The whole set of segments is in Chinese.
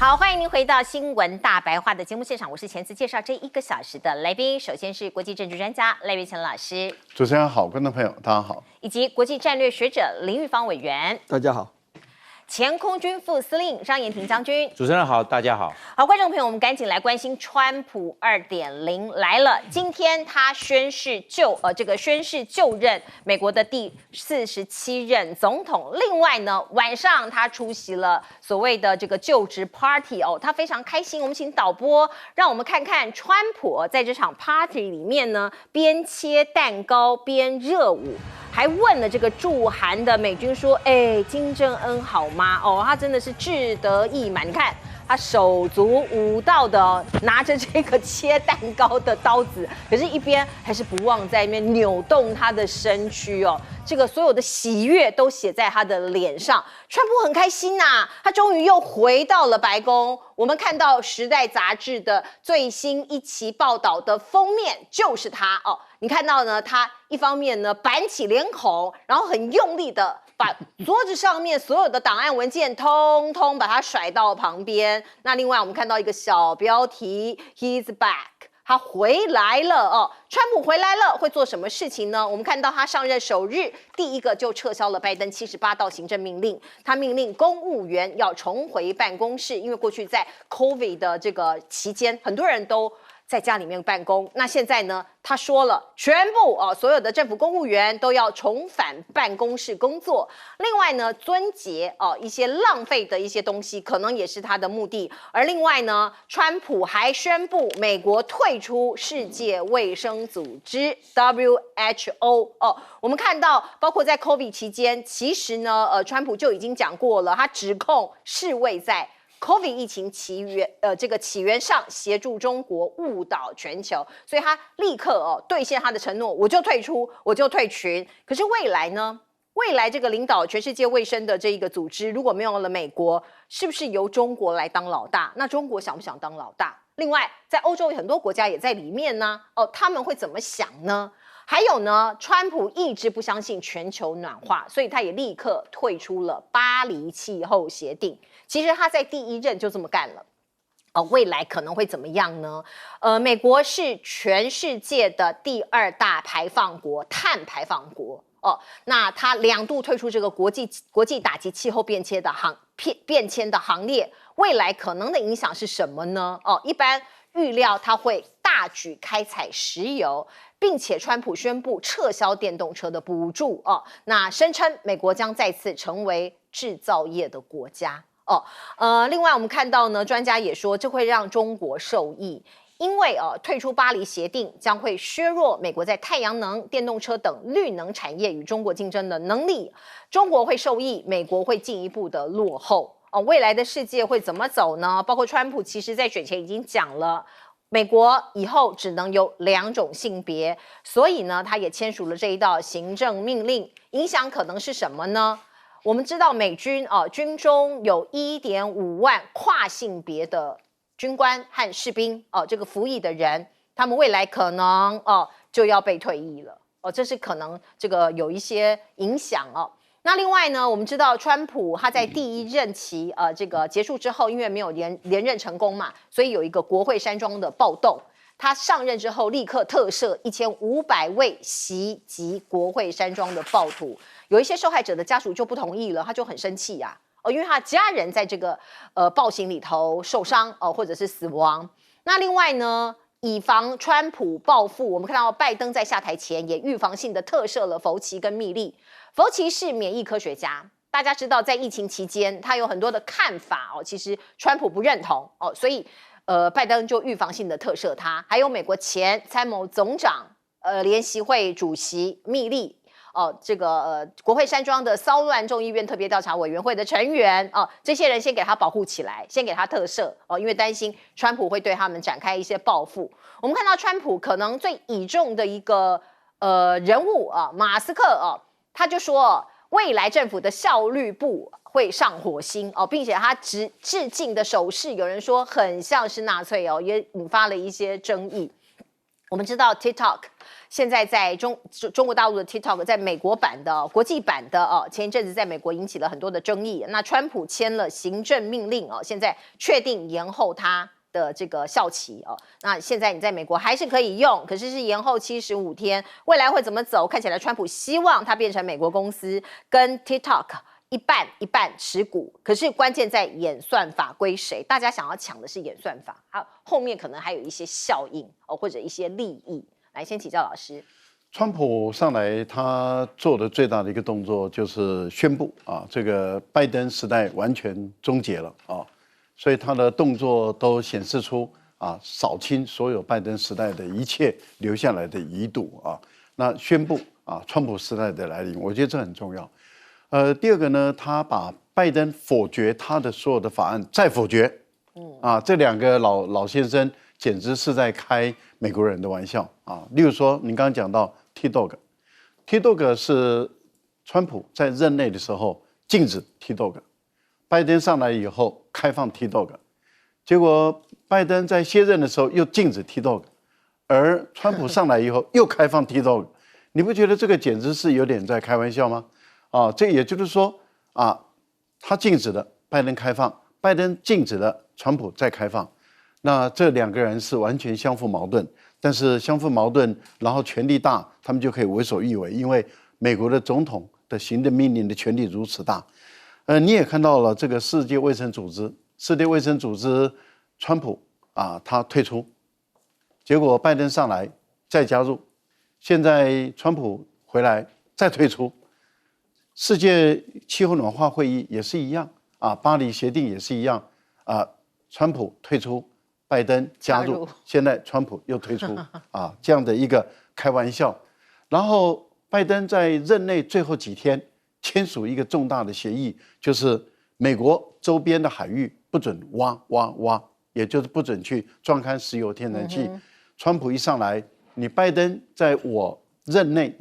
好，欢迎您回到新闻大白话的节目现场，我是前次介绍这1个小时的来宾，首先是国际政治专家赖岳乾老师，主持人好，观众朋友大家好，以及国际战略学者林玉芳委员，大家好。前空军副司令张延廷将军，主持人好，大家好。好，观众朋友，我们赶紧来关心川普2.0来了。今天他宣誓就任美国的第47任总统。另外呢，晚上他出席了所谓的这个就职 party 哦，他非常开心。我们请导播让我们看看川普在这场 party 里面呢，边切蛋糕边热舞。还问了这个驻韩的美军说：“哎，金正恩好吗？”哦，他真的是志得意满。你看他手足舞蹈的拿着这个切蛋糕的刀子，可是一边还是不忘在那边扭动他的身躯哦。这个所有的喜悦都写在他的脸上。川普很开心呐，他终于又回到了白宫。我们看到《时代》杂志的最新一期报道的封面就是他哦。你看到呢，他一方面呢板起脸孔，然后很用力的把桌子上面所有的档案文件通通把它甩到旁边。那另外我们看到一个小标题 ，He's back。他回来了哦，川普回来了，会做什么事情呢？我们看到他上任首日，第一个就撤销了拜登78道行政命令，他命令公务员要重回办公室，因为过去在 COVID 的这个期间，很多人都在家里面办公。那现在呢，他说了，全部所有的政府公务员都要重返办公室工作。另外呢，撙节一些浪费的一些东西，可能也是他的目的。而另外呢，川普还宣布美国退出世界卫生组织 WHO 我们看到，包括在 COVID 期间，其实呢，川普就已经讲过了，他指控世卫在COVID 疫情起源上协助中国误导全球，所以他立刻兑现他的承诺，我就退出，我就退群。可是未来呢？未来这个领导全世界卫生的这一个组织，如果没有了美国，是不是由中国来当老大？那中国想不想当老大？另外，在欧洲很多国家也在里面呢，他们会怎么想呢？还有呢，川普一直不相信全球暖化，所以他也立刻退出了巴黎气候协定。其实他在第一任就这么干了。未来可能会怎么样呢？美国是全世界的第2大排放国，碳排放国。那他2度退出这个国际打击气候变迁的行列，未来可能的影响是什么呢？一般预料他会大举开采石油，并且川普宣布撤销电动车的补助那声称美国将再次成为制造业的国家另外我们看到呢，专家也说这会让中国受益。因为退出巴黎协定将会削弱美国在太阳能、电动车等绿能产业与中国竞争的能力，中国会受益，美国会进一步的落后未来的世界会怎么走呢？包括川普其实在选前已经讲了，美国以后只能有2种性别，所以呢，他也签署了这一道行政命令，影响可能是什么呢？我们知道美军军中有1.5万跨性别的军官和士兵这个服役的人，他们未来可能就要被退役了这是可能这个有一些影响那另外呢，我们知道川普他在第1任期这个结束之后，因为没有连任成功嘛，所以有一个国会山庄的暴动。他上任之后立刻特赦1500位袭击国会山庄的暴徒，有一些受害者的家属就不同意了，他就很生气因为他的家人在这个暴行里头受伤或者是死亡。那另外呢，以防川普报复，我们看到拜登在下台前也预防性的特赦了福奇跟密利。福奇是免疫科学家，大家知道在疫情期间他有很多的看法其实川普不认同所以拜登就预防性的特赦他。还有美国前参谋总长联席会主席密利这个国会山庄的骚乱众议院特别调查委员会的成员这些人先给他保护起来，先给他特赦因为担心川普会对他们展开一些报复。我们看到川普可能最倚重的一个人物马斯克他就说未来政府的效率部会上火星并且他致敬的手势，有人说很像是纳粹也引发了一些争议。我们知道 TikTok 现在在中国大陆的 TikTok， 在美国版的国际版的前一阵子在美国引起了很多的争议。那川普签了行政命令现在确定延后它的这个效期那现在你在美国还是可以用，可是是延后75天。未来会怎么走？看起来川普希望它变成美国公司，跟 TikTok 一半一半持股，可是关键在演算法归谁？大家想要抢的是演算法，后面可能还有一些效应或者一些利益。来，先请教老师。川普上来，他做的最大的一个动作就是宣布这个拜登时代完全终结了所以他的动作都显示出扫清所有拜登时代的一切留下来的遗毒那宣布川普时代的来临，我觉得这很重要。第二个呢，他把拜登否决他的所有的法案再否决，这两个老先生简直是在开美国人的玩笑例如说，您刚刚讲到 TikTok 是川普在任内的时候禁止 TikTok， 拜登上来以后开放 TikTok， 结果拜登在卸任的时候又禁止 TikTok， 而川普上来以后又开放 TikTok， 你不觉得这个简直是有点在开玩笑吗？这也就是说他禁止的拜登开放，拜登禁止的川普再开放，那这两个人是完全相互矛盾，但是相互矛盾，然后权力大，他们就可以为所欲为，因为美国的总统的行政命令的权力如此大。你也看到了这个世界卫生组织，川普他退出，结果拜登上来再加入，现在川普回来再退出。世界气候暖化会议也是一样巴黎协定也是一样川普退出，拜登加入，现在川普又退出这样的一个开玩笑。然后拜登在任内最后几天签署一个重大的协议，就是美国周边的海域不准挖，也就是不准去钻勘石油天然气。川普一上来，你拜登在我任内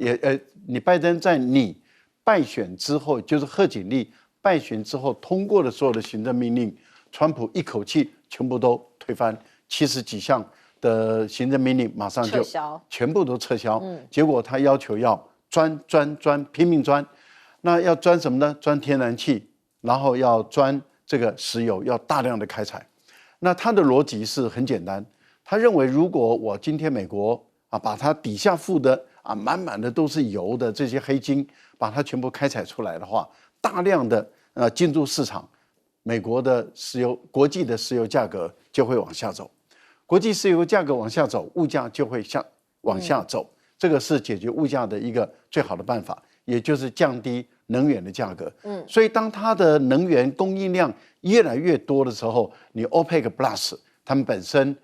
你拜登在你败选之后，就是贺锦丽败选之后通过的所有的行政命令，川普一口气全部都推翻，70几项的行政命令马上就全部都撤销。结果他要求要钻，拼命钻。那要钻什么呢？钻天然气，然后要钻这个石油，要大量的开采。那他的逻辑是很简单，他认为如果我今天美国把它底下富的满满的都是油的这些黑金，把它全部开采出来的话，大量的进入市场，美国的石油国际的石油价格就会往下走，国际石油价格往下走，物价就会往下走，这个是解决物价的一个最好的办法，也就是降低能源的价格。所以当它的能源供应量越来越多的时候，你 OPEC Plus 他们本身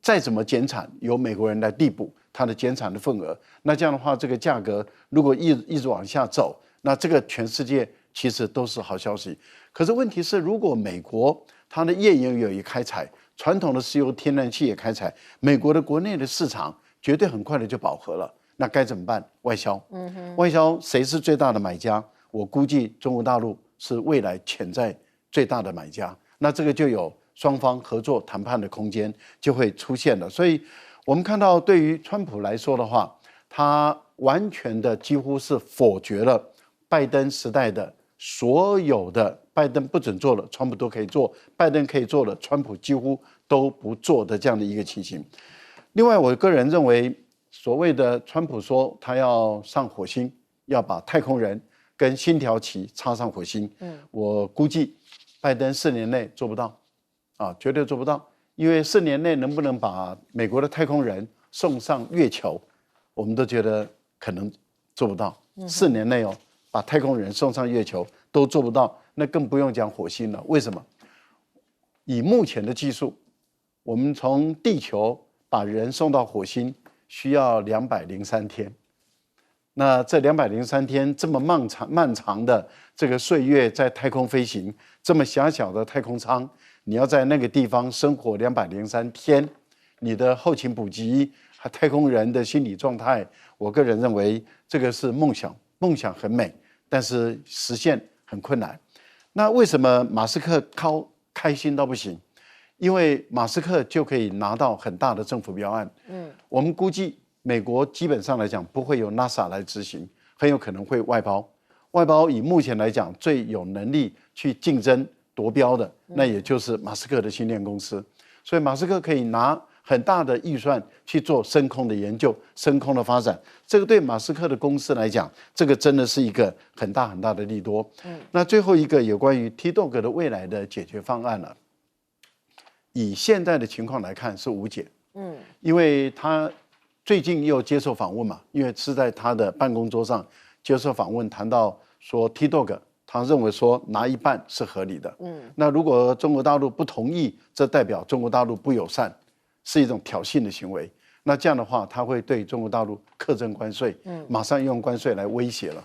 再怎么减产，由美国人来递补它的减产的份额，那这样的话，这个价格如果一直往下走，那这个全世界其实都是好消息。可是问题是，如果美国它的页岩油也开采，传统的石油天然气也开采，美国的国内的市场绝对很快的就饱和了，那该怎么办？外销。外销谁是最大的买家？我估计中国大陆是未来潜在最大的买家，那这个就有双方合作谈判的空间就会出现了。所以我们看到，对于川普来说的话，他完全的几乎是否决了拜登时代的所有的拜登不准做了，川普都可以做；拜登可以做了，川普几乎都不做的这样的一个情形。另外，我个人认为，所谓的川普说他要上火星，要把太空人跟星条旗插上火星，我估计拜登4年内做不到，绝对做不到。因为4年内能不能把美国的太空人送上月球，我们都觉得可能做不到。4年内把太空人送上月球都做不到，那更不用讲火星了。为什么？以目前的技术，我们从地球把人送到火星需要203天。那这203天这么漫长的这个岁月在太空飞行，这么狭小的太空舱，你要在那个地方生活203天，你的后勤补给和太空人的心理状态，我个人认为这个是梦想，梦想很美，但是实现很困难。那为什么马斯克开心到不行？因为马斯克就可以拿到很大的政府标案。我们估计美国基本上来讲不会由 NASA 来执行，很有可能会外包。外包以目前来讲最有能力去竞争夺标的，那也就是马斯克的星链公司。所以马斯克可以拿很大的预算去做深空的研究、深空的发展，这个对马斯克的公司来讲，这个真的是一个很大很大的利多。那最后一个有关于 TikTok 的未来的解决方案了，以现在的情况来看是无解。因为他最近又接受访问嘛，因为是在他的办公桌上接受访问，谈到说 TikTok。他认为说拿一半是合理的，那如果中国大陆不同意，这代表中国大陆不友善，是一种挑衅的行为。那这样的话，他会对中国大陆课征关税，马上用关税来威胁了。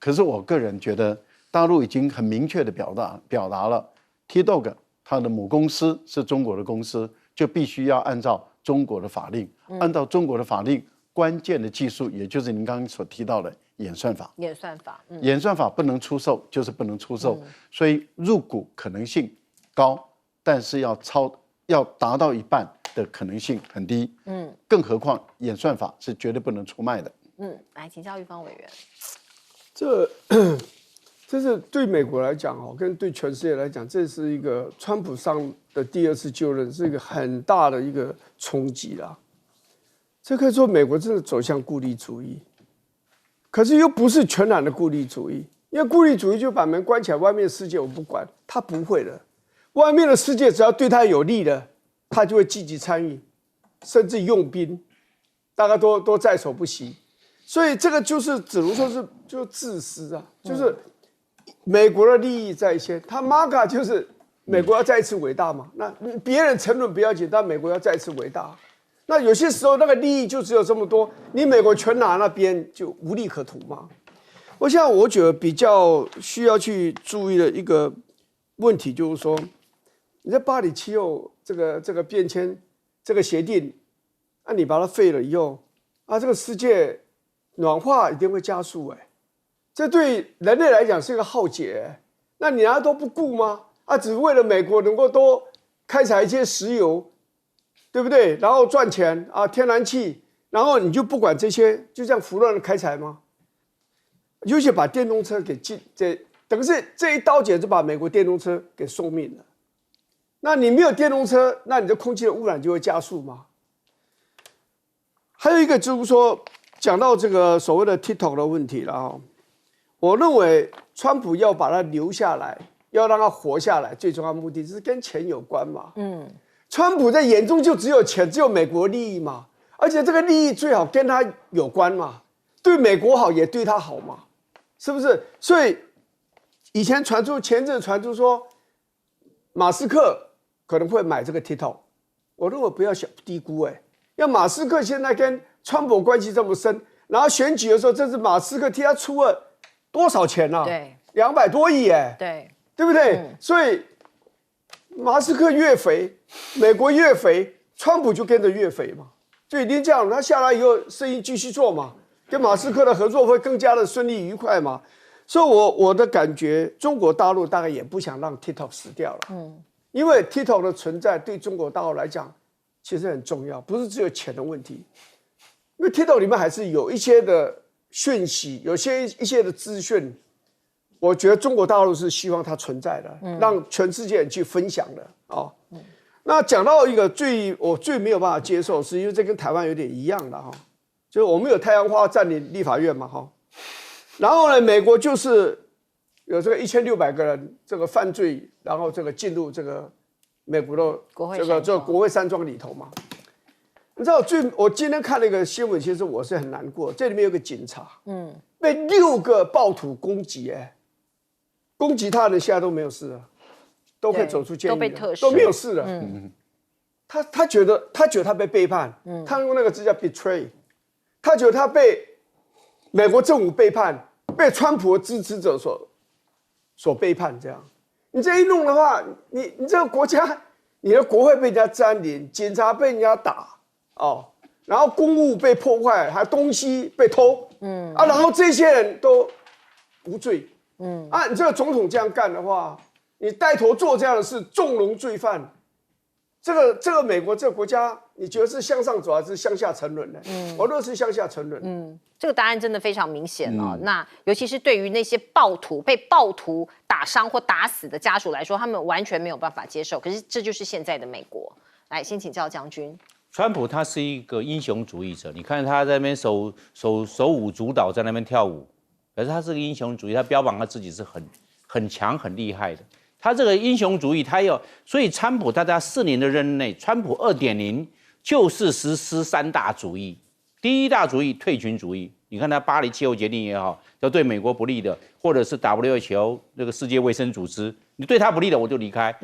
可是我个人觉得，大陆已经很明确的表达了 ，TikTok 它的母公司是中国的公司，就必须要按照中国的法令，按照中国的法令，关键的技术，也就是您刚刚所提到的。演算法，演算法不能出售，就是不能出售，所以入股可能性高，但是要达到一半的可能性很低，更何况演算法是绝对不能出卖的。来请教玉芳委员，这是对美国来讲跟对全世界来讲，这是一个川普上的第2次就任，是一个很大的一个冲击啦。这可以说美国真的走向孤立主义。可是又不是全然的孤立主义，因为孤立主义就把门关起来，外面的世界我不管，他不会的。外面的世界只要对他有利的，他就会积极参与，甚至用兵，大家都在所不惜。所以这个就是只能说是就自私啊，就是美国的利益在先。他 MAGA 就是美国要再一次伟大嘛，那别人沉沦不要紧，但美国要再一次伟大。那有些时候那个利益就只有这么多，你美国全拿那边就无利可图嘛。我觉得比较需要去注意的一个问题就是说，你在巴黎气候这个变迁这个协定，你把它废了以后，这个世界暖化一定会加速这对人类来讲是一个浩劫那你难道都不顾吗？只是为了美国能够多开采一些石油。对不对？然后赚钱天然气，然后你就不管这些，就这样胡乱的开采吗？尤其把电动车给等于是这一刀剪就把美国电动车给送命了。那你没有电动车，那你的空气的污染就会加速吗？还有一个就是说，讲到这个所谓的 TikTok 的问题了我认为川普要把它留下来，要让它活下来，最重要的目的是跟钱有关嘛。川普在眼中就只有钱，只有美国利益嘛，而且这个利益最好跟他有关嘛，对美国好也对他好嘛，是不是？所以前阵传出说，马斯克可能会买这个 TikTok， 我认为不要低估因为马斯克现在跟川普关系这么深，然后选举的时候，这是马斯克替他出了多少钱啊？对，200多亿对不对？所以。马斯克越肥，美国越肥，川普就跟着越肥嘛，就已经这样。他下来以后，生意继续做嘛，跟马斯克的合作会更加的顺利愉快嘛。所以我的感觉，中国大陆大概也不想让 TikTok 死掉了，因为 TikTok 的存在对中国大陆来讲其实很重要，不是只有钱的问题，因为 TikTok 里面还是有一些的讯息，一些的资讯。我觉得中国大陆是希望它存在的，让全世界人去分享的那讲到一个我最没有办法接受，是因为这跟台湾有点一样的就是我们有太阳花占领立法院嘛然后呢，美国就是有这个1600个人这个犯罪，然后这个进入这个美国的这个国会山庄里头嘛。你知道我今天看了一个新闻，其实我是很难过。这里面有个警察，被6个暴徒攻击攻击他的人现在都没有事了，都可以走出监狱，都被特赦，都没有事了。他觉得他被背叛，他用那个字叫 betray， 他觉得他被美国政府背叛，被川普的支持者所背叛。这样，你这一弄的话，你这个国家，你的国会被人家占领，警察被人家打然后公务被破坏，还东西被偷，然后这些人都无罪。你这个总统这样干的话，你带头做这样的事，纵容罪犯，这个美国这个国家，你觉得是向上走还是向下沉沦呢？我认为是向下沉沦。这个答案真的非常明显哦。那尤其是对于那些被暴徒打伤或打死的家属来说，他们完全没有办法接受。可是这就是现在的美国。来，先请教将军。川普他是一个英雄主义者，你看他在那边手舞足蹈，在那边跳舞，可是他是个英雄主义，他标榜他自己是很强、很厉害的。他这个英雄主义，所以川普他在4年的任内，川普2.0就是实施3大主义。第一大主义退群主义，你看他巴黎气候协定也好，要对美国不利的，或者是 WHO 那个世界卫生组织，你对他不利的我就离开。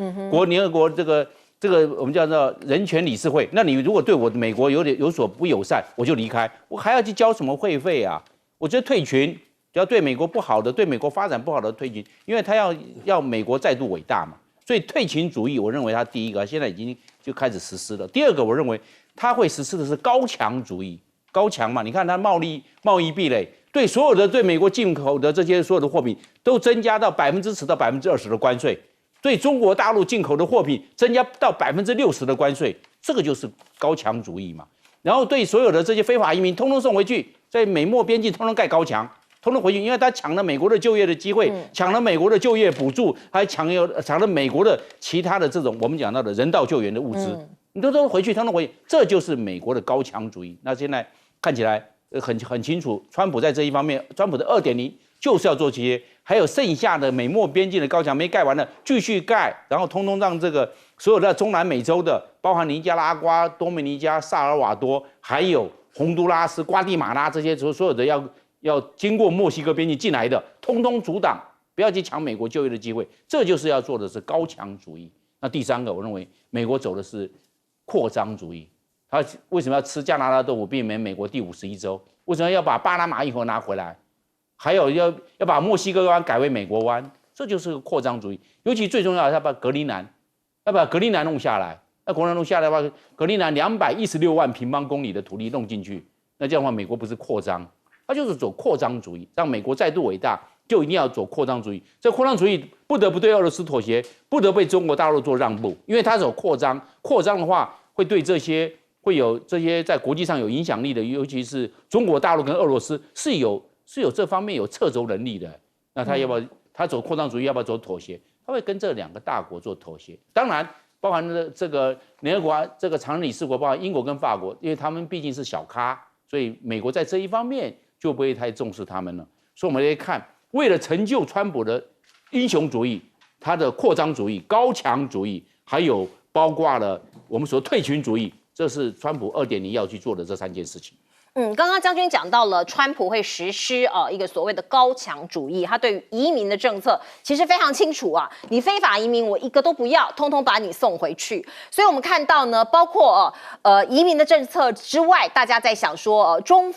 联合国这个我们叫做人权理事会，那你如果对我美国有所不友善，我就离开，我还要去交什么会费啊？我觉得退群，只要对美国不好的、对美国发展不好的退群，因为他要美国再度伟大嘛。所以退群主义，我认为他第一个现在已经就开始实施了。第二个，我认为他会实施的是高墙主义，高墙嘛，你看他贸易壁垒，对所有的对美国进口的这些所有的货品都增加到10%到20%的关税。对中国大陆进口的货品增加到60%的关税，这个就是高墙主义嘛。然后对所有的这些非法移民，通通送回去，在美墨边境通通盖高墙，通通回去，因为他抢了美国的就业的机会，抢了美国的就业补助，还抢了美国的其他的这种我们讲到的人道救援的物资，你都回去，通通回去，这就是美国的高墙主义。那现在看起来很清楚，川普在这一方面，川普的2.0就是要做这些。还有剩下的美墨边境的高墙没盖完了，继续盖，然后通通让这个所有的中南美洲的，包含尼加拉瓜、多米尼加、萨尔瓦多，还有洪都拉斯、瓜地马拉这些所有的要经过墨西哥边境进来的，通通阻挡，不要去抢美国就业的机会。这就是要做的是高墙主义。那第三个，我认为美国走的是扩张主义。他为什么要吃加拿大豆腐，避免美国第51州？为什么要把巴拿马运河拿回来？还有要把墨西哥湾改为美国湾，这就是个扩张主义。尤其最重要的，要把格陵兰弄下来。那格陵兰弄下来的话，格陵兰216万平方公里的土地弄进去，那这样的话，美国不是扩张，它就是走扩张主义，让美国再度伟大，就一定要走扩张主义。这扩张主义不得不对俄罗斯妥协，不得不对中国大陆做让步，因为它走扩张。扩张的话，会对会有这些在国际上有影响力的，尤其是中国大陆跟俄罗斯是有这方面有掣肘能力的，那他要不要他走扩张主义，要不要走妥协？他会跟这2个大国做妥协。当然，包含这个联合国这个常任理事国，包含英国跟法国，因为他们毕竟是小咖，所以美国在这一方面就不会太重视他们了。所以我们来看，为了成就川普的英雄主义、他的扩张主义、高墙主义，还有包括了我们所退群主义，这是川普2.0要去做的这3件事情。刚刚将军讲到了川普会实施一个所谓的高墙主义，他对于移民的政策其实非常清楚啊，你非法移民我一个都不要，通通把你送回去。所以我们看到呢，包括移民的政策之外，大家在想说中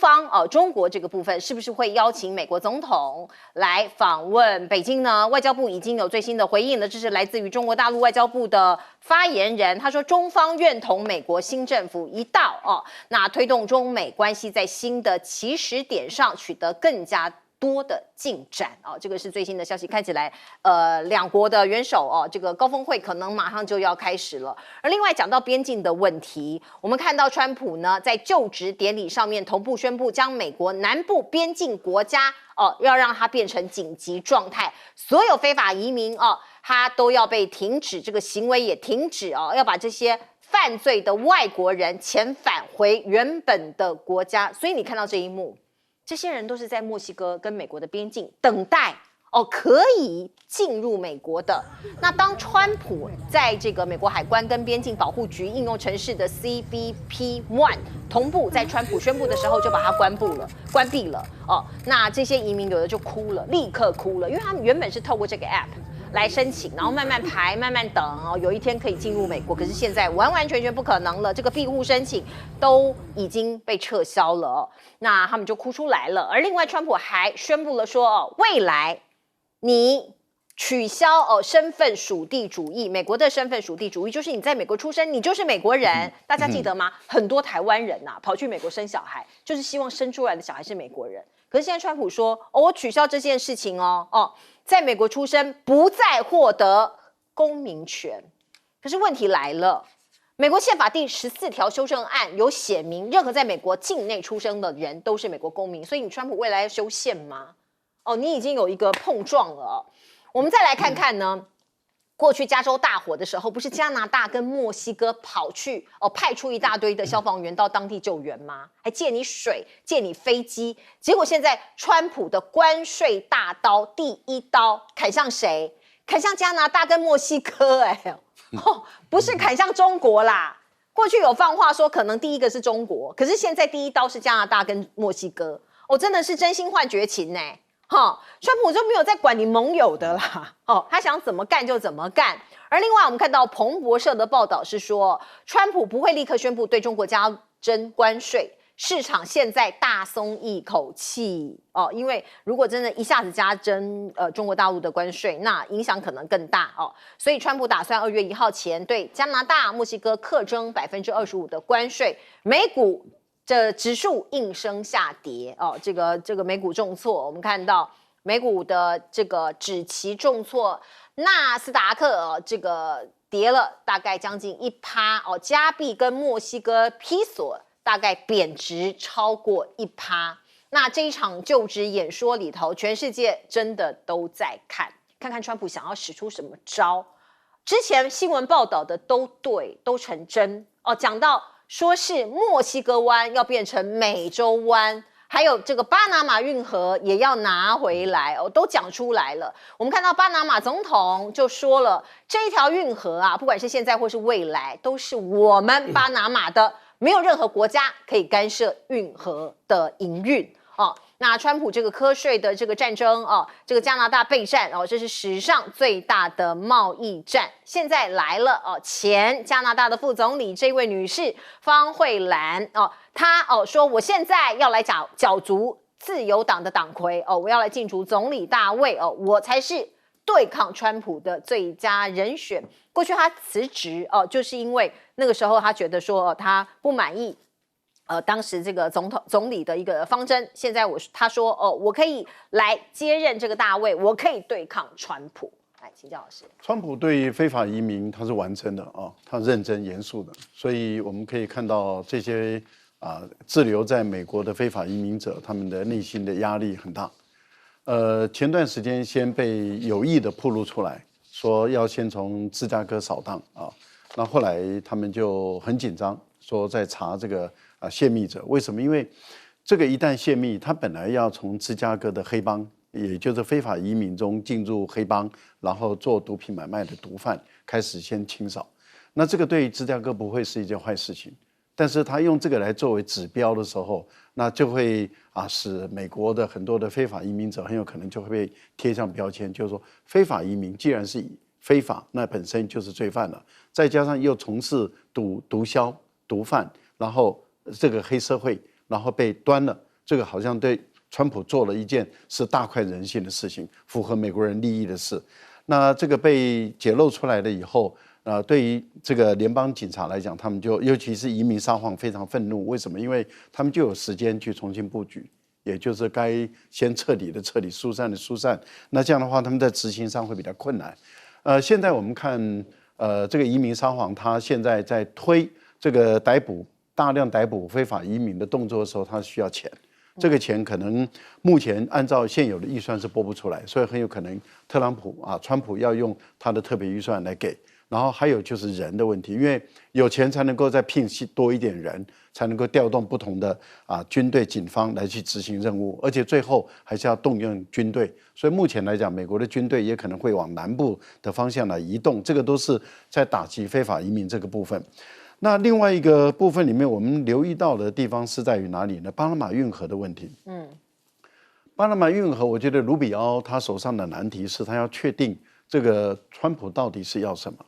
国这个部分是不是会邀请美国总统来访问北京呢？外交部已经有最新的回应了，这是来自于中国大陆外交部的发言人，他说中方愿同美国新政府一道那推动中美关系在新的起始点上取得更加多的进展这个是最新的消息，看起来两国的元首这个高峰会可能马上就要开始了。而另外讲到边境的问题，我们看到川普呢在就职典礼上面同步宣布将美国南部边境国家要让它变成紧急状态，所有非法移民它都要被停止，这个行为也停止要把这些犯罪的外国人遣返回原本的国家。所以你看到这一幕，这些人都是在墨西哥跟美国的边境等待可以进入美国的。那当川普在这个美国海关跟边境保护局应用程式的 CBP-1 同步在川普宣布的时候就把它关闭了那这些移民有的就哭了，立刻哭了，因为他们原本是透过这个 app 来申请，然后慢慢排慢慢等有一天可以进入美国，可是现在完完全全不可能了，这个庇护申请都已经被撤销了那他们就哭出来了。而另外川普还宣布了说未来你取消身份属地主义，美国的身份属地主义就是你在美国出生，你就是美国人。大家记得吗？很多台湾人跑去美国生小孩，就是希望生出来的小孩是美国人。可是现在川普说我取消这件事情在美国出生不再获得公民权。可是问题来了，美国宪法第14条修正案有写明，任何在美国境内出生的人都是美国公民，所以你川普未来要修宪吗？哦，你已经有一个碰撞了哦。我们再来看看呢。过去加州大火的时候，不是加拿大跟墨西哥跑去派出一大堆的消防员到当地救援吗？还借你水，借你飞机。结果现在川普的关税大刀第一刀砍向谁？砍向加拿大跟墨西哥，不是砍向中国啦。过去有放话说可能第一个是中国，可是现在第一刀是加拿大跟墨西哥。真的是真心换绝情呢。川普就没有在管你盟友的啦，他想怎么干就怎么干。而另外，我们看到彭博社的报道是说，川普不会立刻宣布对中国加征关税，市场现在大松一口气因为如果真的一下子加征中国大陆的关税，那影响可能更大所以川普打算2月1号前对加拿大、墨西哥课征25%的关税，美股。这指数应声下跌这个美股重挫，我们看到美股的这个指期重挫，纳斯达克这个跌了大概将近1%加币跟墨西哥披索大概贬值超过1%。那这一场就职演说里头，全世界真的都在看看川普想要使出什么招。之前新闻报道的都对，都成真讲到。说是墨西哥湾要变成美洲湾，还有这个巴拿马运河也要拿回来都讲出来了。我们看到巴拿马总统就说了，这一条运河不管是现在或是未来，都是我们巴拿马的，没有任何国家可以干涉运河的营运那川普这个瞌睡的这个战争这个加拿大备战这是史上最大的贸易战。现在来了前加拿大的副总理这位女士方慧兰她说我现在要来角逐自由党的党魁我要来竞逐总理大位我才是对抗川普的最佳人选。过去她辞职就是因为那个时候她觉得说她不满意。当时这个总理的一个方针，现在他说我可以来接任这个大位，我可以对抗川普。来，请教老师。川普对非法移民他是完真的他认真严肃的，所以我们可以看到这些滞留在美国的非法移民者，他们的内心的压力很大。前段时间先被有意的暴露出来，说要先从芝加哥扫荡那后来他们就很紧张，说在查这个。泄密者为什么？因为这个一旦泄密，他本来要从芝加哥的黑帮，也就是非法移民中进入黑帮，然后做毒品买卖的毒贩开始先清扫。那这个对芝加哥不会是一件坏事情，但是他用这个来作为指标的时候，那就会使美国的很多的非法移民者很有可能就会被贴上标签，就是说非法移民既然是非法，那本身就是罪犯了，再加上又从事毒枭、毒贩，然后。这个黑社会，然后被端了，这个好像对川普做了一件是大快人心的事情，符合美国人利益的事。那这个被揭露出来了以后，对于这个联邦警察来讲，他们就尤其是移民撒谎非常愤怒。为什么？因为他们就有时间去重新布局，也就是该先彻底的彻底、疏散的疏散。那这样的话，他们在执行上会比较困难。现在我们看，这个移民撒谎，他现在在推这个大量逮捕非法移民的动作的时候，他需要钱。这个钱可能目前按照现有的预算是拨不出来，所以很有可能川普要用他的特别预算来给。然后还有就是人的问题，因为有钱才能够再聘多一点人，才能够调动不同的军队、警方来去执行任务，而且最后还是要动用军队。所以目前来讲，美国的军队也可能会往南部的方向来移动，这个都是在打击非法移民这个部分。那另外一个部分里面，我们留意到的地方是在于哪里呢？巴拿马运河的问题。巴拿马运河，我觉得卢比奥他手上的难题是他要确定这个川普到底是要什么，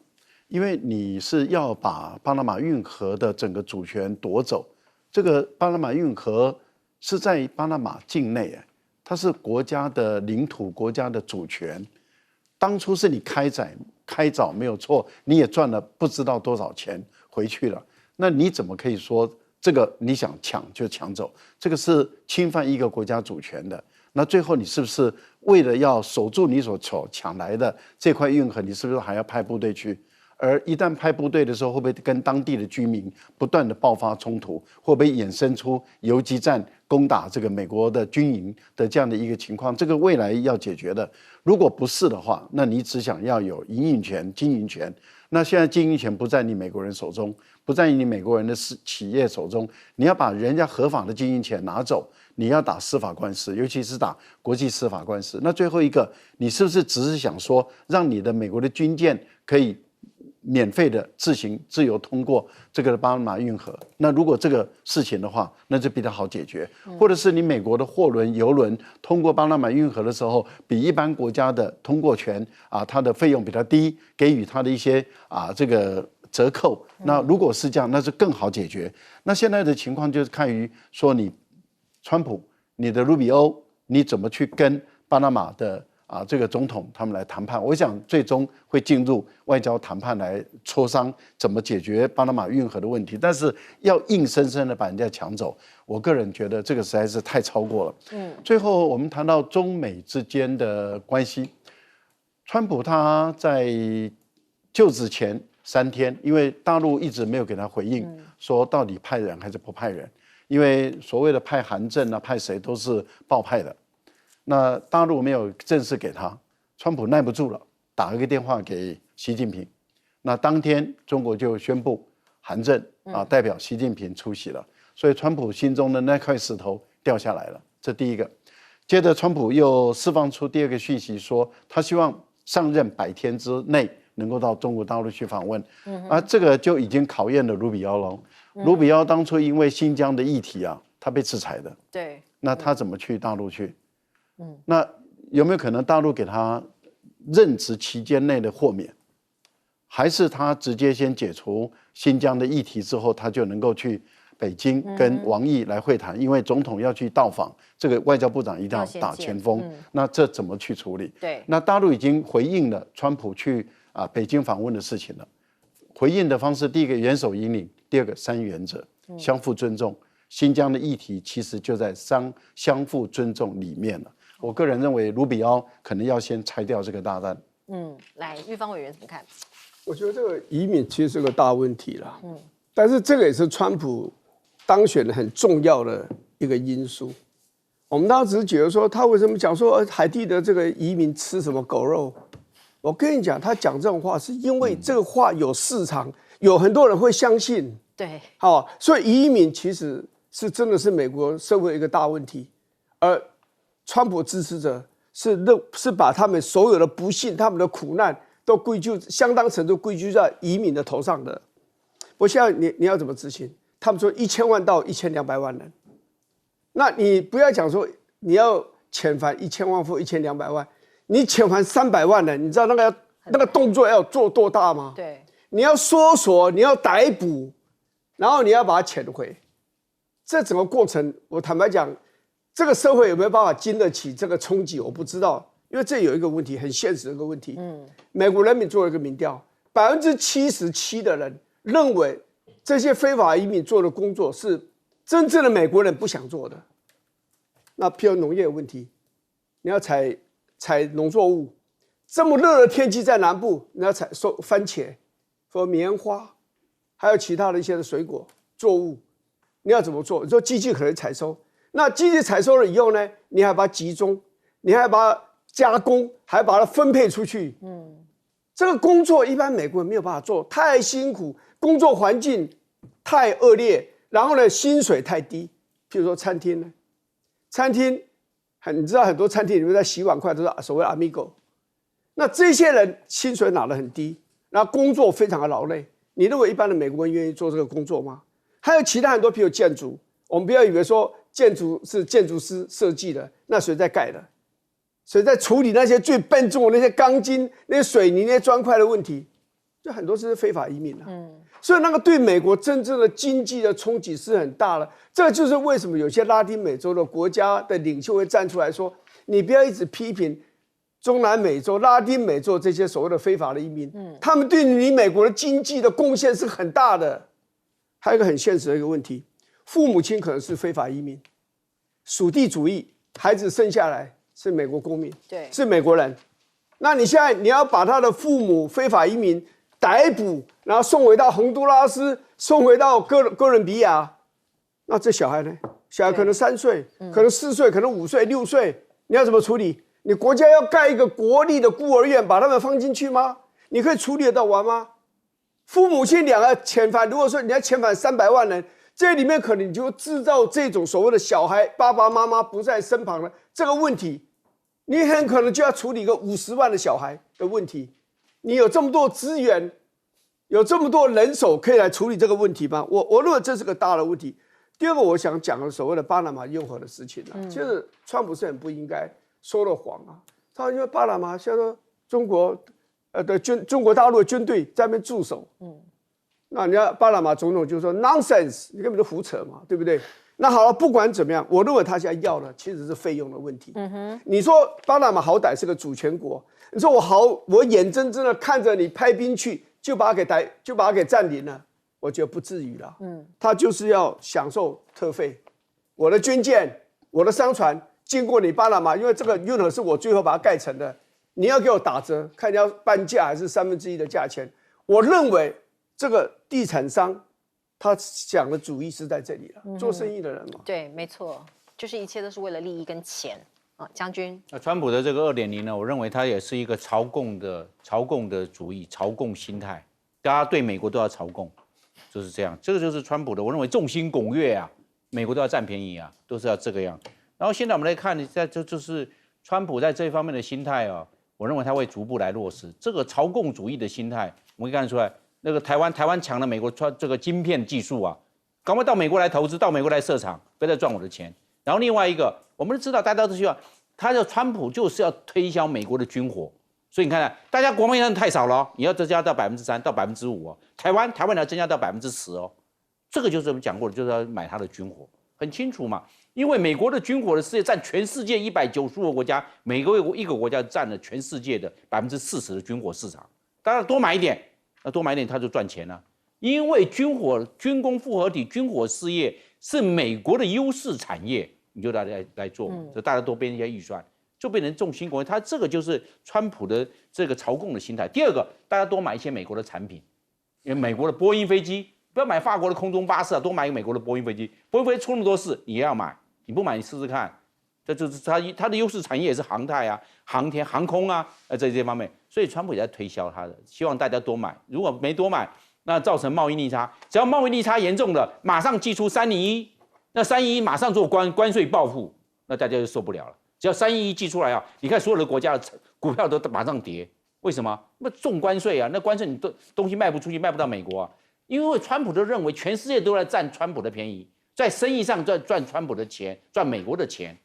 因为你是要把巴拿马运河的整个主权夺走。这个巴拿马运河是在巴拿马境内，它是国家的领土、国家的主权。当初是你开凿没有错，你也赚了不知道多少钱回去了，那你怎么可以说这个你想抢就抢走？这个是侵犯一个国家主权的。那最后你是不是为了要守住你所抢来的这块运河，你是不是还要派部队去而一旦派部队的时候，会不会跟当地的居民不断的爆发冲突？会不会衍生出游击战攻打这个美国的军营的这样的一个情况？这个未来要解决的。如果不是的话，那你只想要有营运权、经营权。那现在经营权不在你美国人手中，不在你美国人的企业手中，你要把人家合法的经营权拿走，你要打司法官司，尤其是打国际司法官司。那最后一个，你是不是只是想说，让你的美国的军舰可以免费的自由通过这个巴拿马运河？那如果这个事情的话，那就比较好解决。或者是你美国的货轮、油轮通过巴拿马运河的时候，比一般国家的通过权它的费用比较低，给予它的一些这个折扣。那如果是这样，那是更好解决。那现在的情况就是看于说你川普、你的卢比欧，你怎么去跟巴拿马的这个总统他们来谈判？我想最终会进入外交谈判来磋商怎么解决巴拿马运河的问题，但是要硬生生的把人家抢走，我个人觉得这个实在是太超过了。最后我们谈到中美之间的关系，川普他在就职前3天，因为大陆一直没有给他回应，说到底派人还是不派人，因为所谓的派韩正派谁都是爆派的。那大陆没有正式给他，川普耐不住了，打了个电话给习近平。那当天中国就宣布韩正代表习近平出席了，所以川普心中的那块石头掉下来了，这第一个。接着川普又释放出第二个讯息，说他希望上任100天之内能够到中国大陆去访问，这个就已经考验了卢比奥了。卢比奥当初因为新疆的议题他被制裁的，对，那他怎么去大陆去？那有没有可能大陆给他任职期间内的豁免，还是他直接先解除新疆的议题之后，他就能够去北京跟王毅来会谈？因为总统要去到访，这个外交部长一定要打前锋，那这怎么去处理？对，那大陆已经回应了川普去北京访问的事情了。回应的方式，第一个元首引领，第二个3原则，相互尊重。新疆的议题其实就在相互尊重里面了。我个人认为，卢比奥可能要先拆掉这个大蛋。来，玉芳委员怎么看？我觉得这个移民其实是个大问题啦。但是这个也是川普当选的很重要的一个因素。我们当时只是觉得说，他为什么讲说海地的这个移民吃什么狗肉？我跟你讲，他讲这种话是因为这个话有市场，有很多人会相信。对，所以移民其实是真的是美国社会一个大问题，而川普支持者是把他们所有的不幸、他们的苦难都相当程度归咎在移民的头上的。我现在你要怎么执行？他们说1000万到1200万人，那你不要讲说你要遣返1000万或1200万，你遣返300万人，你知道那个动作要做多大吗？对，你要搜索，你要逮捕，然后你要把它遣回，这整个过程，我坦白讲，这个社会有没有办法经得起这个冲击，我不知道，因为这有一个问题，很现实的一个问题。美国人民做了一个民调，77%的人认为这些非法移民做的工作是真正的美国人不想做的。那譬如农业的问题，你要采农作物，这么热的天气在南部，你要收番茄和棉花，还有其他的一些的水果作物，你要怎么做？你说机器可能采收，那机器采收了以后呢，你还把它集中，你还把它加工，还把它分配出去。这个工作一般美国人没有办法做，太辛苦，工作环境太恶劣，然后呢，薪水太低。譬如说餐厅呢，餐厅你知道很多餐厅里面在洗碗筷都是所谓的 amigo， 那这些人薪水拿得很低，然后工作非常的劳累。你认为一般的美国人愿意做这个工作吗？还有其他很多，譬如建筑，我们不要以为说建筑是建筑师设计的，那谁在盖的？谁在处理那些最笨重的那些钢筋、那些水泥、那些砖块的问题？就很多是非法移民啊。所以那个对美国真正的经济的冲击是很大的。这就是为什么有些拉丁美洲的国家的领袖会站出来说：“你不要一直批评中南美洲、拉丁美洲这些所谓的非法的移民，他们对你美国的经济的贡献是很大的。”还有一个很现实的一个问题，父母亲可能是非法移民，属地主义，孩子生下来是美国公民，对，是美国人。那你现在你要把他的父母非法移民逮捕，然后送回到洪都拉斯，送回到哥伦比亚，那这小孩呢？小孩可能3岁，可能4岁，可能5岁、6岁，你要怎么处理？你国家要盖一个国立的孤儿院，把他们放进去吗？你可以处理得到完吗？父母亲2个遣返，如果说你要遣返300万人，这里面可能你就制造这种所谓的小孩爸爸妈妈不在身旁的这个问题，你很可能就要处理一个50万的小孩的问题。你有这么多资源，有这么多人手可以来处理这个问题吗？我认为这是个大的问题。第二个，我想讲的所谓的巴拿马用核的事情其实川普是很不应该说了谎啊。他因为巴拿马现在中国大陆的军队在那边驻守，那人家巴拿马总统就说 nonsense， 你根本就胡扯嘛，对不对？那好了，不管怎么样，我认为他现在要的其实是费用的问题。你说巴拿马好歹是个主权国，你说我眼睁睁的看着你派兵去，就把它给占领了。我觉得不至于了，他就是要享受特费，我的军舰、我的商船经过你巴拿马，因为这个运河是我最后把它盖成的，你要给我打折，看你要半价还是1/3的价钱。我认为这个地产商他想的主意是在这里了，做生意的人嘛。对，没错，就是一切都是为了利益跟钱啊，将军。那川普的这个2.0呢，我认为他也是一个朝贡的主义，朝贡心态，大家对美国都要朝贡。就是这样，这个就是川普的，我认为众星拱月啊，美国都要占便宜啊，都是要这个样。然后现在我们来看，就是川普在这方面的心态啊，我认为他会逐步来落实这个朝贡主义的心态。我们可以看得出来，那个台湾抢了美国这个晶片技术啊，赶快到美国来投资，到美国来设厂，不要再赚我的钱。然后另外一个，我们都知道，大家都希望他的川普就是要推销美国的军火。所以你看，大家国防预算太少了，你要增加到3%到5%哦。台湾你要增加到10%哦，这个就是我们讲过的，就是要买他的军火，很清楚嘛。因为美国的军火的世界占全世界195个国家，每个一个国家占了全世界的40%的军火市场。当然多买一点，那多买一点他就赚钱了。因为军工复合体、军火事业是美国的优势产业，你就来做，就大家多编一些预算。就变成众星拱月，他这个就是川普的这个朝贡的心态。第二个，大家多买一些美国的产品，因为美国的波音飞机，不要买法国的空中巴士啊，多买一个美国的波音飞机。波音飞机出那么多事，你也要买，你不买你试试看。这就是他的优势产业也是航太啊、航天、航空啊，这些方面。所以川普也在推销他的，希望大家多买。如果没多买，那造成贸易逆差，只要贸易逆差严重的，马上祭出301，那311马上做关税报复，那大家就受不了了。只要311寄出来啊，你看所有的国家的股票都马上跌，为什么？那重关税啊，那关税你东西卖不出去，卖不到美国啊。因为川普都认为全世界都在占川普的便宜，在生意上赚川普的钱，赚美国的钱。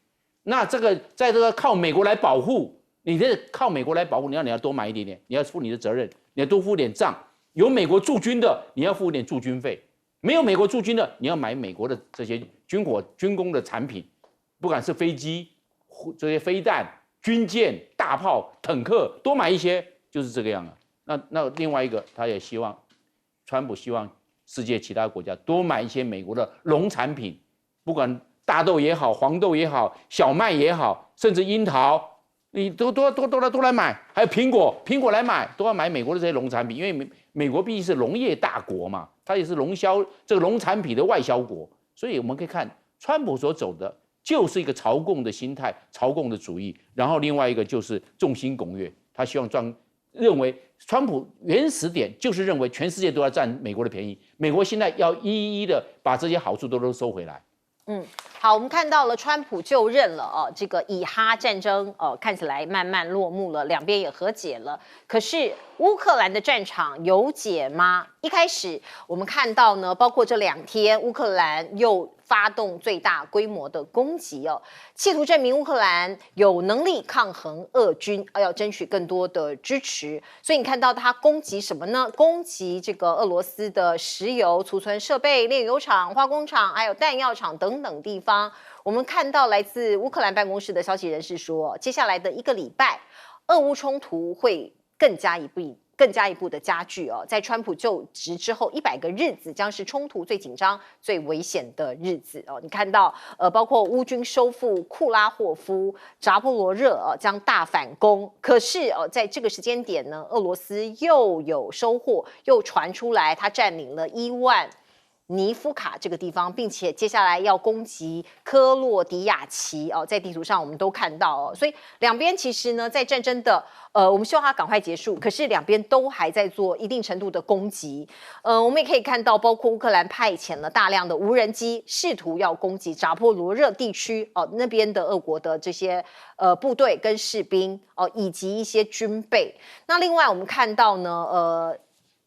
那这个在这个靠美国来保护，你这靠美国来保护，你要多买一点点，你要负你的责任，你要多付点账。有美国驻军的，你要付一点驻军费；没有美国驻军的，你要买美国的这些军工的产品，不管是飞机。这些飞弹、军舰、大炮、坦克，多买一些，就是这个样啊。那另外一个，他也希望，川普希望世界其他国家多买一些美国的农产品，不管大豆也好、黄豆也好、小麦也好，甚至樱桃，你都来买。还有苹果来买，都要买美国的这些农产品，因为美国毕竟是农业大国嘛，它也是这个农产品的外销国，所以我们可以看川普所走的。就是一个朝贡的心态，朝贡的主义，然后另外一个就是众星拱月，他希望认为川普原始点就是认为全世界都要占美国的便宜，美国现在要一一的把这些好处都收回来。好，我们看到了川普就任了哦，这个以哈战争看起来慢慢落幕了，两边也和解了。可是乌克兰的战场有解吗？一开始我们看到呢，包括这2天，乌克兰又发动最大规模的攻击哦，企图证明乌克兰有能力抗衡俄军，要争取更多的支持。所以你看到他攻击什么呢？攻击这个俄罗斯的石油储存设备、炼油厂、化工厂，还有弹药厂等等地方。我们看到来自乌克兰办公室的消息人士说，接下来的1个礼拜，俄乌冲突会更加更加一步的加剧哦，在川普就职之后100个日子将是冲突最紧张、最危险的日子哦。你看到包括乌军收复库拉霍夫、扎波罗热将大反攻，可是在这个时间点呢，俄罗斯又有收获，又传出来他占领了伊万尼夫卡这个地方，并且接下来要攻击科洛迪亚奇哦，在地图上我们都看到哦，所以两边其实呢，在战争的我们希望它赶快结束，可是两边都还在做一定程度的攻击。我们也可以看到，包括乌克兰派遣了大量的无人机，试图要攻击扎波罗热地区那边的俄国的这些部队跟士兵以及一些军备。那另外我们看到呢，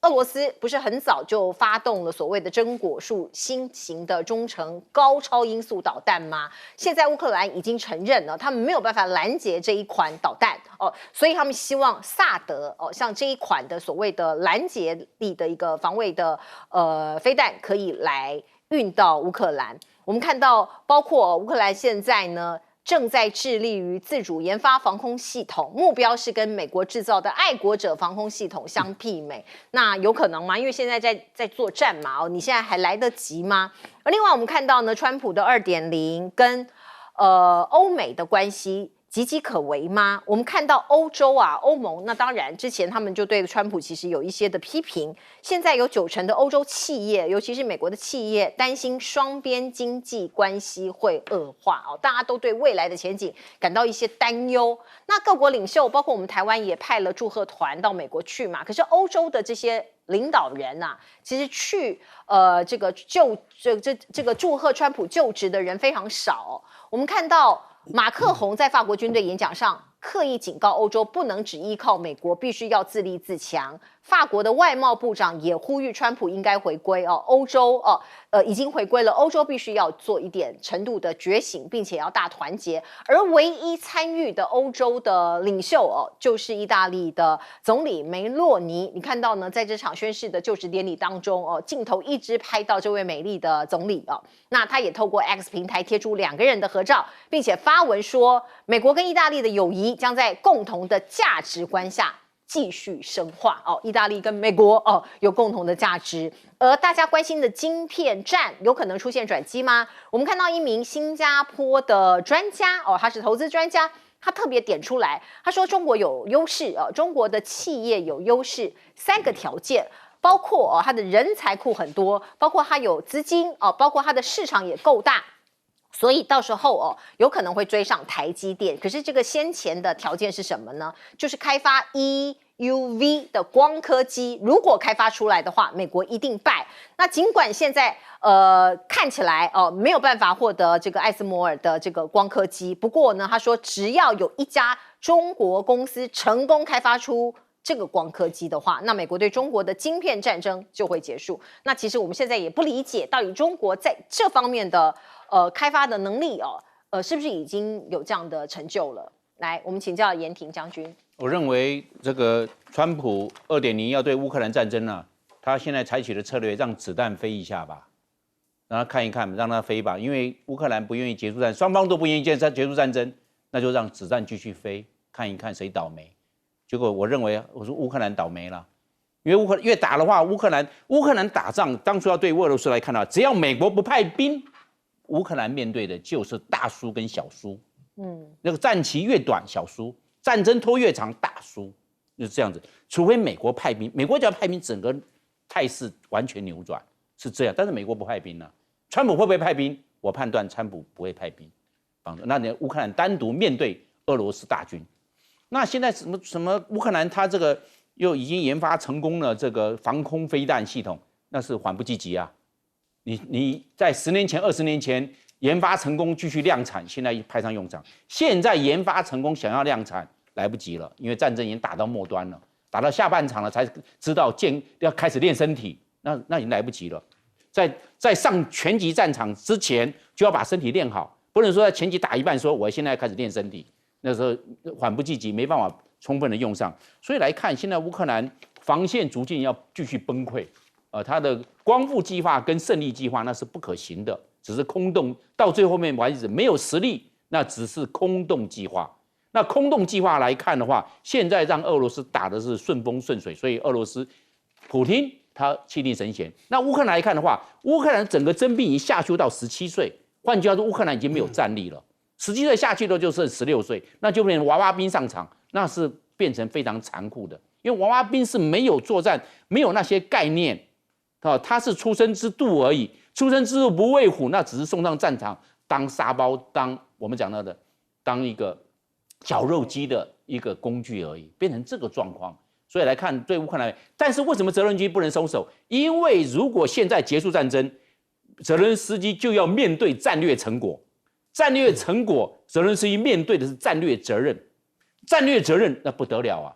俄罗斯不是很早就发动了所谓的真果树新型的中程高超音速导弹吗？现在乌克兰已经承认了，他们没有办法拦截这一款导弹所以他们希望萨德像这一款的所谓的拦截力的一个防卫的飞弹可以来运到乌克兰。我们看到，包括乌克兰现在呢，正在致力于自主研发防空系统，目标是跟美国制造的爱国者防空系统相媲美。那有可能吗？因为现在在作战嘛，你现在还来得及吗？而另外我们看到呢，川普的2.0跟欧美的关系岌岌可危吗？我们看到欧洲欧盟，那当然之前他们就对川普其实有一些的批评，现在有90%的欧洲企业，尤其是美国的企业，担心双边经济关系会恶化大家都对未来的前景感到一些担忧。那各国领袖，包括我们台湾也派了祝贺团到美国去嘛，可是欧洲的这些领导人其实去这个祝贺川普就职的人非常少我们看到马克宏在法国军队演讲上刻意警告欧洲不能只依靠美国，必须要自立自强。法国的外贸部长也呼吁川普应该回归欧洲已经回归了，欧洲必须要做一点程度的觉醒，并且要大团结。而唯一参与的欧洲的领袖就是意大利的总理梅洛尼。你看到呢，在这场宣誓的就职典礼当中镜头一直拍到这位美丽的总理那他也透过 X 平台贴出2个人的合照，并且发文说，美国跟意大利的友谊将在共同的价值观下继续深化意大利跟美国有共同的价值。而大家关心的晶片战有可能出现转机吗？我们看到一名新加坡的专家他是投资专家，他特别点出来，他说中国有优势中国的企业有优势3个条件，包括它的人才库很多，包括它有资金包括它的市场也够大。所以到时候有可能会追上台积电。可是这个先前的条件是什么呢？就是开发 EUV 的光刻机，如果开发出来的话，美国一定败。那尽管现在看起来没有办法获得这个艾斯摩尔的这个光刻机，不过呢，他说只要有一家中国公司成功开发出这个光刻机的话，那美国对中国的晶片战争就会结束。那其实我们现在也不理解，到底中国在这方面的开发的能力是不是已经有这样的成就了？来，我们请教严庭将军。我认为这个川普2.0要对乌克兰战争他现在采取的策略让子弹飞一下吧，让他看一看，让他飞吧，因为乌克兰不愿意结束战争，双方都不愿意结束战争，那就让子弹继续飞，看一看谁倒霉。结果我认为我说乌克兰倒霉了，因为越打的话，乌克兰打仗当初要对俄罗斯来看只要美国不派兵，乌克兰面对的就是大输跟小输。那个战期越短小输，战争拖越长大输，就是这样子。除非美国派兵，美国只要派兵，整个态势完全扭转，是这样。但是美国不派兵川普会不会派兵？我判断川普不会派兵帮助。那你乌克兰单独面对俄罗斯大军。那现在什么乌克兰它这个又已经研发成功了这个防空飞弹系统，那是缓不济急啊！你在10年前、20年前研发成功继续量产，现在派上用场。现在研发成功想要量产来不及了，因为战争已经打到末端了，打到下半场了才知道要开始练身体，那已经来不及了。在上全级战场之前就要把身体练好，不能说在前期打一半说我现在开始练身体。那时候缓不济急，没办法充分的用上，所以来看，现在乌克兰防线逐渐要继续崩溃，它的光复计划跟胜利计划那是不可行的，只是空洞，到最后面为止没有实力，那只是空洞计划。那空洞计划来看的话，现在让俄罗斯打的是顺风顺水，所以俄罗斯普丁他气定神闲。那乌克兰来看的话，乌克兰整个征兵已经下修到17岁，换句话说，乌克兰已经没有战力了。17岁下去的就剩16岁，那就变成娃娃兵上场，那是变成非常残酷的。因为娃娃兵是没有作战，没有那些概念，他是出生之度而已，出生之度不畏虎，那只是送上战场当沙包，当我们讲到的，当一个绞肉机的一个工具而已，变成这个状况。所以来看对乌克兰，但是为什么泽伦斯基不能松手？因为如果现在结束战争，泽伦斯基就要面对战略成果，战略成果，泽伦斯基面对的是战略责任，战略责任那不得了啊！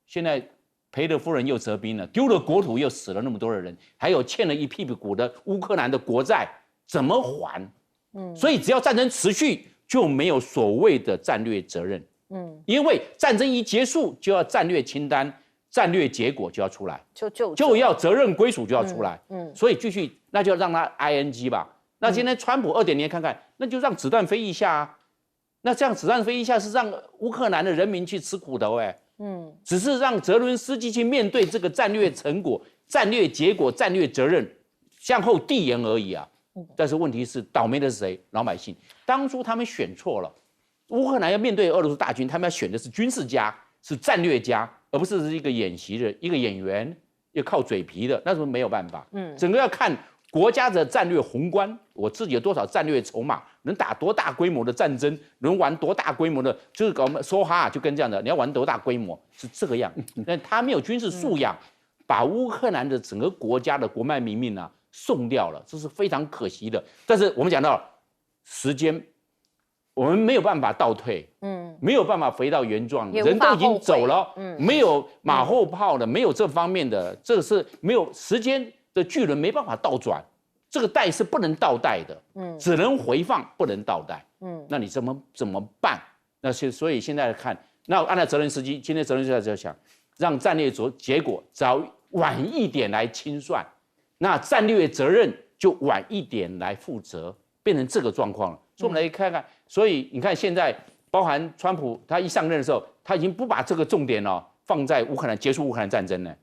现在赔了夫人又折兵了，丢了国土又死了那么多的人，还有欠了一屁股的乌克兰的国债，怎么还？所以只要战争持续，就没有所谓的战略责任。因为战争一结束，就要战略清单、战略结果就要出来，就要责任归属就要出来。所以继续，那就让他 ING 吧。那今天川普2.0看看，那就让子弹飞一下啊。那这样子弹飞一下是让乌克兰的人民去吃苦头只是让泽伦斯基去面对这个战略成果、战略结果、战略责任，向后递延而已啊。但是问题是，倒霉的是谁？老百姓。当初他们选错了，乌克兰要面对俄罗斯大军，他们要选的是军事家，是战略家，而不是一个演习的一个演员，要靠嘴皮的，那是没有办法。整个要看国家的战略宏观，我自己有多少战略筹码，能打多大规模的战争，能玩多大规模的，就是搞说哈，就跟这样的，你要玩多大规模是这个样。但他没有军事素养，把乌克兰的整个国家的国脉民命啊送掉了，这是非常可惜的。但是我们讲到时间，我们没有办法倒退，没有办法回到原状，人都已经走了，没有马后炮的，没有这方面的，这个是没有时间的巨轮没办法倒转，这个带是不能倒带的，只能回放，不能倒带，那你怎么办？那所以现在看，那按照泽连斯基，今天泽连斯基在想，让战略结果早晚一点来清算，那战略责任就晚一点来负责，变成这个状况了。所以我们来看看，所以你看现在，包含川普他一上任的时候，他已经不把这个重点放在乌克兰结束乌克兰战争了，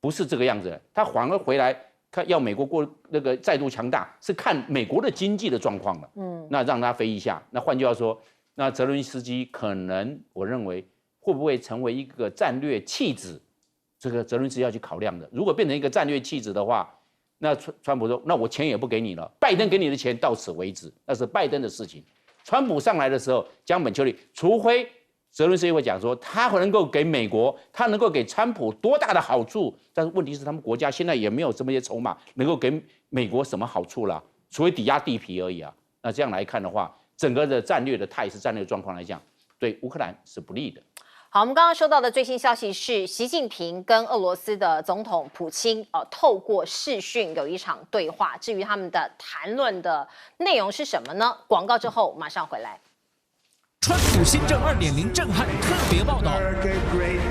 不是这个样子，他反而回来看要美国过那个再度强大，是看美国的经济的状况了。那让他飞一下，那换句话说，那泽伦斯基可能我认为会不会成为一个战略弃子，这个泽伦斯基要去考量的。如果变成一个战略弃子的话，那川普说，那我钱也不给你了，拜登给你的钱到此为止，那是拜登的事情。川普上来的时候，江本丘利，除非泽伦斯基会讲说，他能够给美国，他能够给川普多大的好处，但是问题是他们国家现在也没有这么些筹码，能够给美国什么好处啦，除非抵押地皮而已啊。那这样来看的话，整个的战略的态势、战略状况来讲，对乌克兰是不利的。好，我们刚刚收到的最新消息是，习近平跟俄罗斯的总统普京透过视讯有一场对话。至于他们的谈论的内容是什么呢？广告之后马上回来。川普新政2.0震撼特别报道，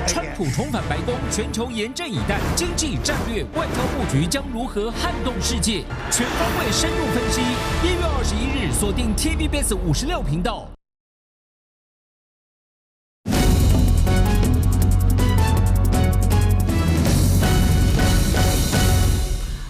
川普重返白宫，全球严阵以待，经济战略、外交布局将如何撼动世界？全方位深入分析。1月21日锁定 TVBS 56频道。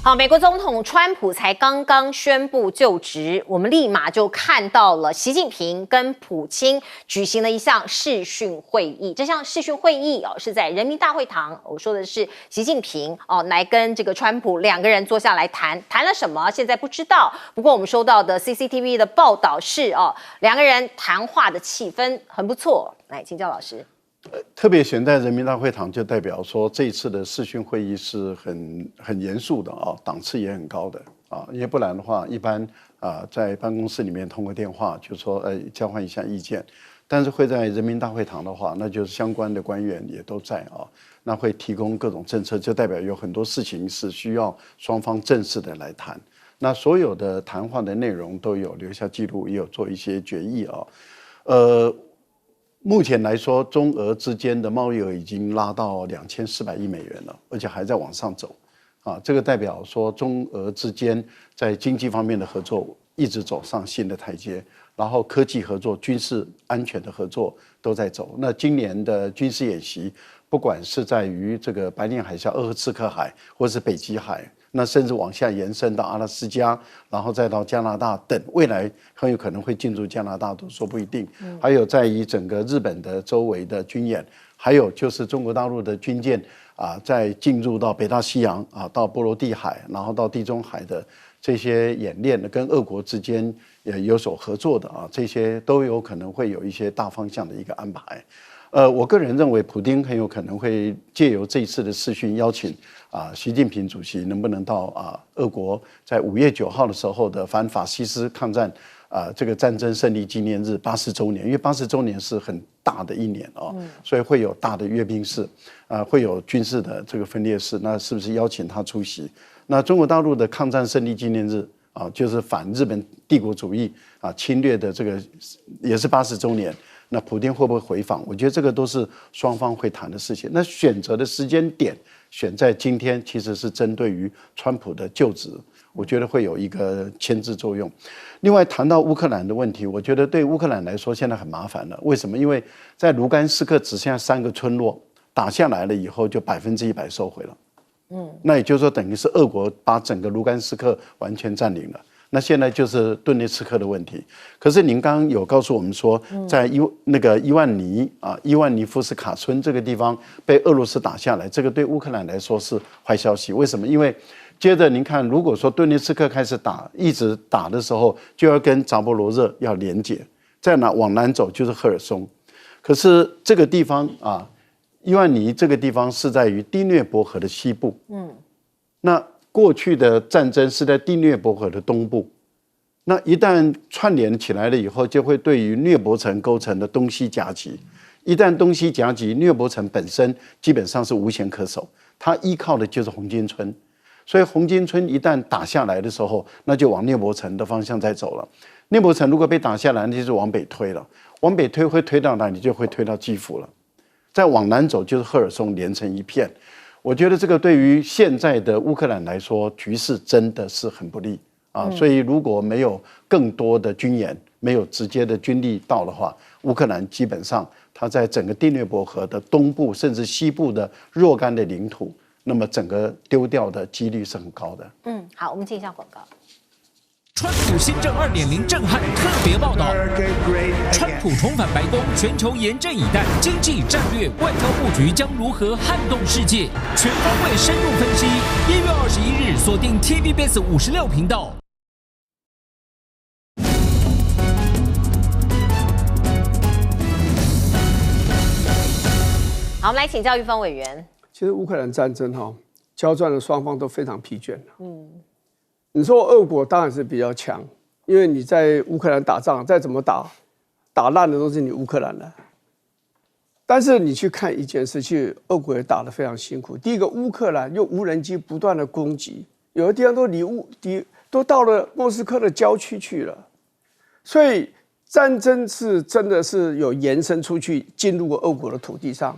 好，美国总统川普才刚刚宣布就职，我们立马就看到了习近平跟普京举行了一项视讯会议。这项视讯会议是在人民大会堂，我说的是习近平来跟这个川普两个人坐下来谈了什么，现在不知道。不过我们收到的 CCTV 的报道是两个人谈话的气氛很不错。来，请教老师。特别选在人民大会堂，就代表说这一次的视讯会议是很严肃的档次也很高的因为不然的话，一般在办公室里面通过电话就说交换一下意见，但是会在人民大会堂的话，那就是相关的官员也都在那会提供各种政策，就代表有很多事情是需要双方正式的来谈。那所有的谈话的内容都有留下记录，也有做一些决议目前来说，中俄之间的贸易额已经拉到2400亿美元了，而且还在往上走，这个代表说中俄之间在经济方面的合作一直走上新的台阶。然后科技合作、军事安全的合作都在走。那今年的军事演习，不管是在于这个白令海峡、鄂霍次克海，或是北极海，那甚至往下延伸到阿拉斯加，然后再到加拿大等，未来很有可能会进入加拿大，都说不一定。还有在于整个日本的周围的军演，还有就是中国大陆的军舰在进入到北大西洋到波罗的海，然后到地中海的这些演练，跟俄国之间也有所合作的这些都有可能会有一些大方向的一个安排。我个人认为，普丁很有可能会借由这一次的视讯邀请习近平主席能不能到俄国在5月9号的时候的反法西斯抗战这个战争胜利纪念日80周年，因为80周年是很大的一年所以会有大的阅兵式，会有军事的这个分列式，那是不是邀请他出席？那中国大陆的抗战胜利纪念日就是反日本帝国主义侵略的这个也是80周年。那普丁会不会回访？我觉得这个都是双方会谈的事情。那选择的时间点选在今天，其实是针对于川普的就职，我觉得会有一个牵制作用。另外谈到乌克兰的问题，我觉得对乌克兰来说现在很麻烦了。为什么？因为在卢甘斯克只剩下3个村落，打下来了以后就100%收回了。那也就是说，等于是俄国把整个卢甘斯克完全占领了。那现在就是顿涅茨克的问题。可是您刚刚有告诉我们说，在伊万尼夫斯卡村这个地方被俄罗斯打下来，这个对乌克兰来说是坏消息。为什么？因为接着您看，如果说顿涅茨克开始打，一直打的时候，就要跟扎波罗热要连接，再往南走就是赫尔松。可是这个地方伊万尼这个地方是在于第聂伯河的西部。那过去的战争是在第聂伯河的东部，那一旦串联起来了以后，就会对于聂伯城构成的东西夹击。一旦东西夹击，聂伯城本身基本上是无险可守，它依靠的就是红巾村。所以红巾村一旦打下来的时候，那就往聂伯城的方向再走了。聂伯城如果被打下来，那就是往北推了，往北推会推到哪里？就会推到基辅了。再往南走就是赫尔松，连成一片。我觉得这个对于现在的乌克兰来说，局势真的是很不利所以如果没有更多的军演，没有直接的军力到的话，乌克兰基本上它在整个第聂伯河的东部甚至西部的若干的领土，那么整个丢掉的几率是很高的。好，我们进一下广告。川普新政2.0震撼特别报道，川普重返白宫，全球严阵以待，经济战略外交布局将如何撼动世界？全方位深入分析。1月21日锁定 TVBS 56频道。好，我们来请教玉峰委员。其实乌克兰战争交战的双方都非常疲倦了。你说俄国当然是比较强，因为你在乌克兰打仗，再怎么打烂的都是你乌克兰的。但是你去看一件事，其实俄国也打得非常辛苦。第一个，乌克兰用无人机不断的攻击，有的地方都到了莫斯科的郊区去了，所以战争是真的是有延伸出去，进入过俄国的土地上。